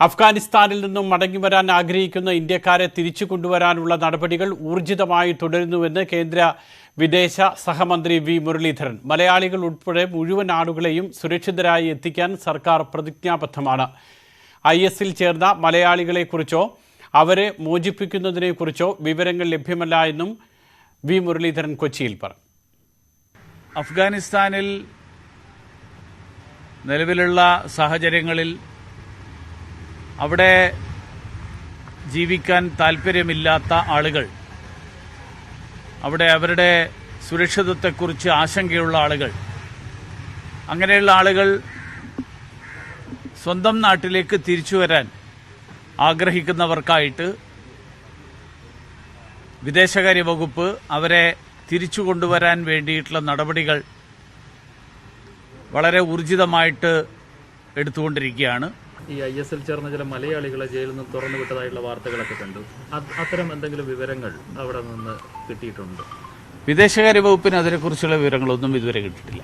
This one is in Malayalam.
അഫ്ഗാനിസ്ഥാനിൽ നിന്നും മടങ്ങിവരാൻ ആഗ്രഹിക്കുന്ന ഇന്ത്യക്കാരെ തിരിച്ചു കൊണ്ടുവരാനുള്ള നടപടികൾ ഊർജിതമായി തുടരുന്നുവെന്ന് കേന്ദ്ര വിദേശ സഹമന്ത്രി വി മുരളീധരൻ. മലയാളികൾ ഉൾപ്പെടെ മുഴുവൻ ആളുകളെയും സുരക്ഷിതരായി എത്തിക്കാൻ സർക്കാർ പ്രതിജ്ഞാബദ്ധമാണ്. IS-ൽ ചേർന്ന മലയാളികളെക്കുറിച്ചോ അവരെ മോചിപ്പിക്കുന്നതിനെക്കുറിച്ചോ വിവരങ്ങൾ ലഭ്യമല്ല എന്നും വി മുരളീധരൻ കൊച്ചിയിൽ പറഞ്ഞു. അഫ്ഗാനിസ്ഥാനിൽ നിലവിലുള്ള സാഹചര്യങ്ങളിൽ അവിടെ ജീവിക്കാൻ താൽപ്പര്യമില്ലാത്ത ആളുകൾ, അവിടെ അവരുടെ സുരക്ഷിതത്വത്തെക്കുറിച്ച് ആശങ്കയുള്ള ആളുകൾ, അങ്ങനെയുള്ള ആളുകൾ സ്വന്തം നാട്ടിലേക്ക് തിരിച്ചു വരാൻ ആഗ്രഹിക്കുന്നവർക്കായിട്ട് വിദേശകാര്യ വകുപ്പ് അവരെ തിരിച്ചു കൊണ്ടുവരാൻ വേണ്ടിയിട്ടുള്ള നടപടികൾ വളരെ ഊർജിതമായിട്ട് എടുത്തുകൊണ്ടിരിക്കുകയാണ്. ഈ IS-ൽ ചേർന്ന ചില മലയാളികളെ ജയിലിൽ നിന്ന് തുറന്നു വിട്ടതായിട്ടുള്ള വാർത്തകളൊക്കെ കണ്ടു. അത്തരം എന്തെങ്കിലും വിവരങ്ങൾ അവിടെ നിന്ന് കിട്ടിയിട്ടുണ്ട്? വിദേശകാര്യ വകുപ്പിന് അതിനെക്കുറിച്ചുള്ള വിവരങ്ങളൊന്നും ഇതുവരെ കിട്ടിയിട്ടില്ല.